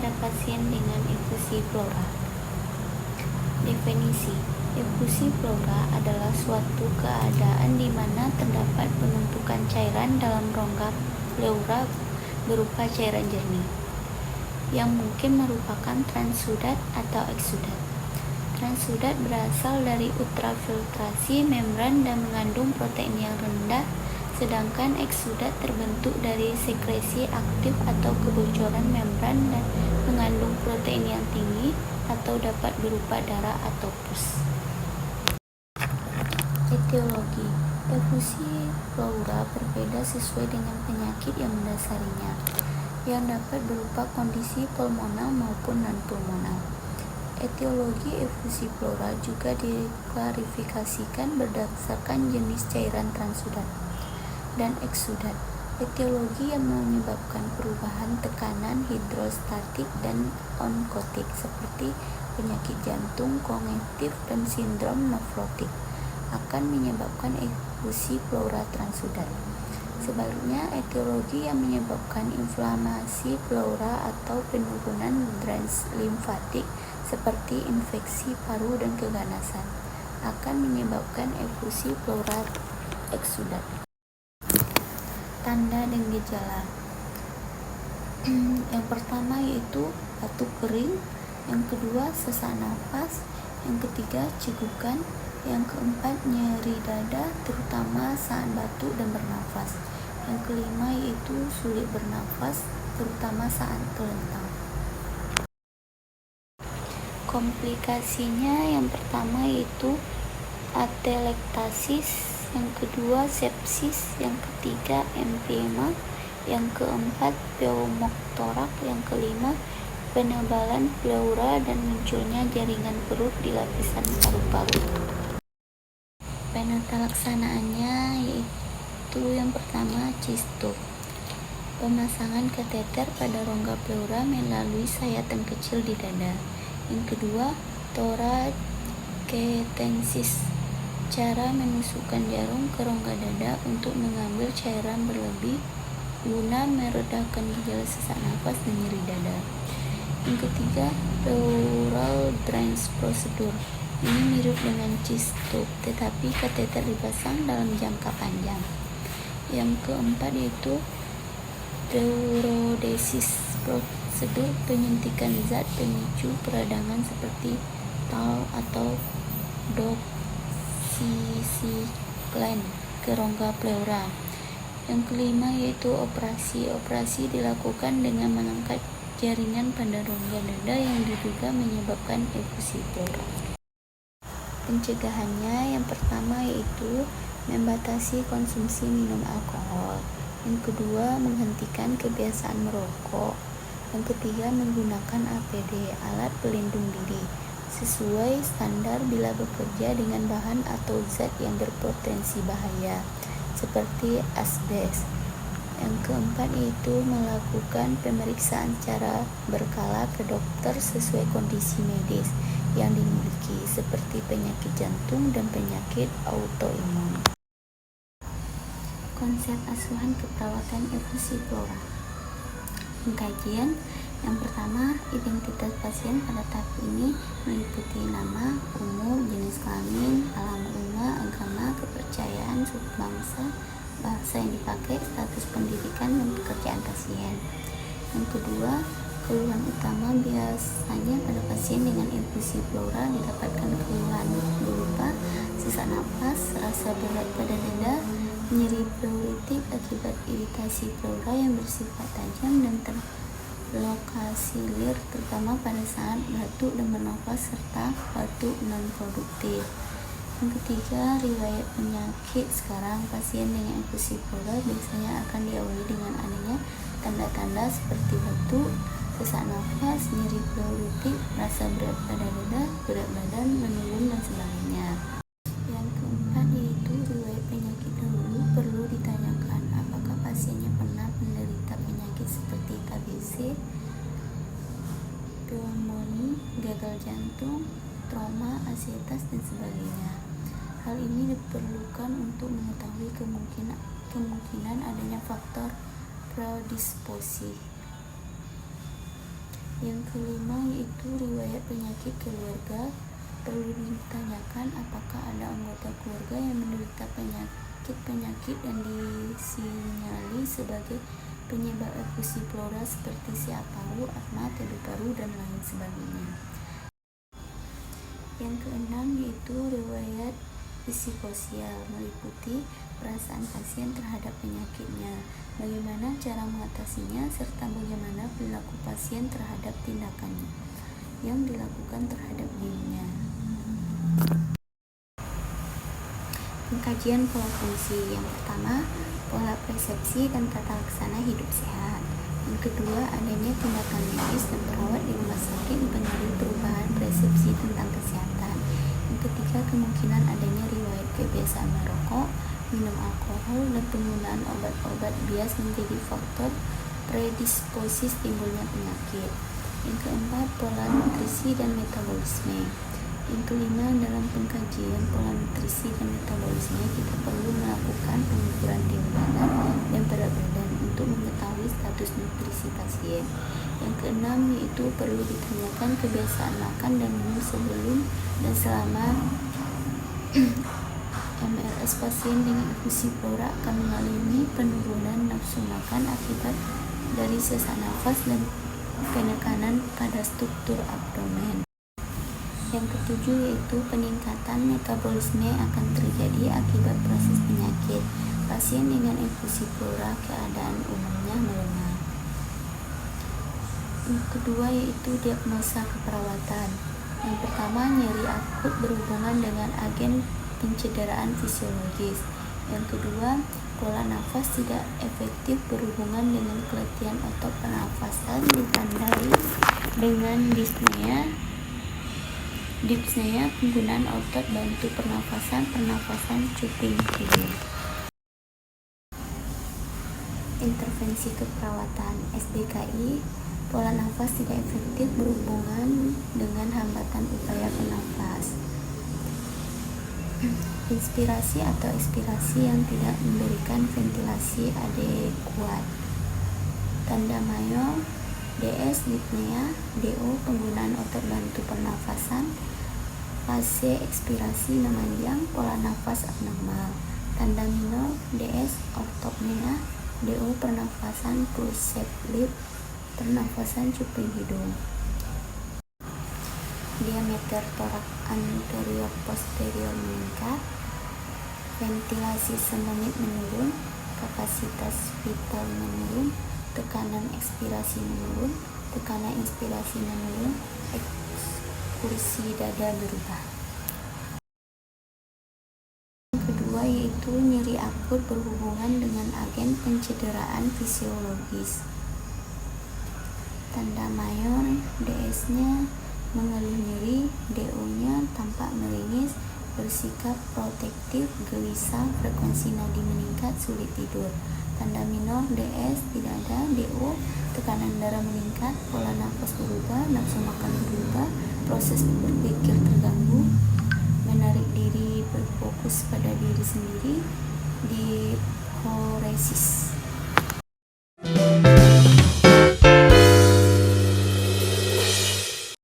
pada pasien dengan efusi pleura. Definisi: efusi pleura adalah suatu keadaan di mana terdapat penumpukan cairan dalam rongga pleura berupa cairan jernih, yang mungkin merupakan transudat atau eksudat. Transudat berasal dari ultrafiltrasi membran dan mengandung protein yang rendah, sedangkan eksudat terbentuk dari sekresi aktif atau kebocoran membran dan mengandung protein yang tinggi atau dapat berupa darah atau pus. Etiologi: efusi pleura berbeda sesuai dengan penyakit yang mendasarinya, yang dapat berupa kondisi pulmonal maupun non-pulmonal. Etiologi efusi pleura juga diklarifikasikan berdasarkan jenis cairan transudat dan eksudat. Etiologi yang menyebabkan perubahan tekanan hidrostatik dan onkotik seperti penyakit jantung, kognitif, dan sindrom nefrotik akan menyebabkan efusi pleura transudat. Sebaliknya, etiologi yang menyebabkan inflamasi pleura atau penurunan drainase limfatik seperti infeksi paru dan keganasan akan menyebabkan efusi pleura eksudat. Tanda dan gejala. Yang pertama yaitu batuk kering, yang kedua sesak napas, yang ketiga cegukan, yang keempat nyeri dada terutama saat batuk dan bernafas, yang kelima yaitu sulit bernafas terutama saat terlentang. Komplikasinya yang pertama yaitu atelektasis, yang kedua sepsis, yang ketiga emfyema, yang keempat pneumothorax, yang kelima penebalan pleura dan munculnya jaringan perut di lapisan paru-paru. Penata laksanaannya yaitu yang pertama cisto, pemasangan kateter pada rongga pleura melalui sayatan kecil di dada. Yang kedua toraketensis, cara menusukkan jarum ke rongga dada untuk mengambil cairan berlebih guna meredakan gejala sesak nafas dan nyeri dada. Yang ketiga pleural drainage procedure, ini mirip dengan cisto tetapi kateter dipasang dalam jangka panjang. Yang keempat yaitu pleurodesis prosedur, penyuntikan zat pemicu peradangan seperti tau atau doxycycline ke rongga pleura. Yang kelima yaitu operasi. Operasi dilakukan dengan mengangkat jaringan pada rongga dada yang diduga menyebabkan efusi pleura. Pencegahannya yang pertama yaitu membatasi konsumsi minum alkohol. Yang kedua menghentikan kebiasaan merokok. Yang ketiga menggunakan APD, alat pelindung diri, sesuai standar bila bekerja dengan bahan atau zat yang berpotensi bahaya seperti asbes. Yang keempat yaitu melakukan pemeriksaan secara berkala ke dokter sesuai kondisi medis yang dimiliki seperti penyakit jantung dan penyakit autoimun. Konsep asuhan keperawatan efusi pleura. Pengkajian yang pertama, identitas pasien pada tahap ini meliputi nama, umur, jenis kelamin, alamat rumah, agama, kepercayaan, suku bangsa, bahasa yang dipakai, status pendidikan, dan pekerjaan pasien. Yang kedua, keluhan utama biasanya pada pasien dengan efusi pleura didapatkan keluhan berupa sesak napas, rasa berat pada dada, nyeri pleuritik akibat iritasi pleura yang bersifat tajam dan terlokasi lir terutama pada saat batuk dan bernafas serta batuk non-produktif. Yang ketiga, riwayat penyakit. Sekarang pasien dengan efusi pleura biasanya akan diawali dengan adanya tanda-tanda seperti batuk, sesak nafas, nyeri pleuritik, rasa berat pada dada, berat badan menurun dan sebagainya. Yang keempat yaitu riwayat penyakit dahulu. Perlu ditanyakan apakah pasiennya pernah menderita penyakit seperti TBC, pneumonia, gagal jantung, trauma, asietas, dan sebagainya. Hal ini diperlukan untuk mengetahui kemungkinan adanya faktor predisposisi. Yang kelima yaitu riwayat penyakit keluarga. Perlu ditanyakan apakah ada anggota keluarga yang menderita penyakit yang disinyali sebagai penyebab efusi pleural seperti sial paru, asma, TB paru, dan lain sebagainya. Yang keenam yaitu riwayat psikososial, meliputi perasaan pasien terhadap penyakitnya, bagaimana cara mengatasinya, serta bagaimana perilaku pasien terhadap tindakannya yang dilakukan terhadap dirinya. Pengkajian pola fungsi. Yang pertama, pola persepsi dan tata laksana hidup sehat. Yang kedua, adanya tindakan medis dan perawat di rumah sakit mempengaruhi perubahan persepsi tentang kesehatan. Yang ketiga, kemungkinan adanya riwayat kebiasaan merokok, minum alkohol, dan penggunaan obat-obat bias menjadi faktor predisposisi timbulnya penyakit. Yang keempat, pola nutrisi dan metabolisme. Yang kelima, dalam pengkajian pola nutrisi dan metabolisme, kita perlu melakukan pengukuran timbangan dan berat badan untuk mengetahui status nutrisi pasien. Yang keenam, yaitu perlu ditanyakan kebiasaan makan dan minum sebelum dan selama MRS. Pasien dengan efusi pleural akan mengalami penurunan nafsu makan akibat dari sesak nafas dan penekanan pada struktur abdomen. Yang ketujuh yaitu peningkatan metabolisme akan terjadi akibat proses penyakit. Pasien dengan efusi pleural keadaan umumnya melemah. Yang kedua yaitu diagnosa keperawatan. Yang pertama, nyeri akut berhubungan dengan agen pencederaan fisiologis. Yang kedua, pola nafas tidak efektif berhubungan dengan keletihan otot pernafasan ditandai dengan dyspnea, penggunaan otot bantu pernafasan cuping hidung. Intervensi keperawatan. SBKI, pola nafas tidak efektif berhubungan dengan hambatan upaya bernafas. Inspirasi atau ekspirasi yang tidak memberikan ventilasi adekuat. Tanda Mayo, DS dyspnea, DO penggunaan otot bantu pernafasan, fase ekspirasi memanjang, pola nafas abnormal. Tanda minor, DS ortopnea, DO pernafasan pulsed lip, pernafasan cuping hidung. Diameter torak anterior posterior meningkat, ventilasi semenit menurun, kapasitas vital menurun, tekanan ekspirasi menurun, tekanan inspirasi menurun, ekskursi dada berubah. Yang kedua yaitu nyeri akut berhubungan dengan agen pencederaan fisiologis. Tanda mayor, DS-nya mengeluh nyeri, DO-nya tampak meringis, bersikap protektif, gelisah, frekuensi nadi meningkat, sulit tidur. Tanda minor, DS tidak ada, DO tekanan darah meningkat, pola nafas berubah, nafsu makan berubah, proses berpikir terganggu, menarik diri berfokus pada diri sendiri, dihoresis.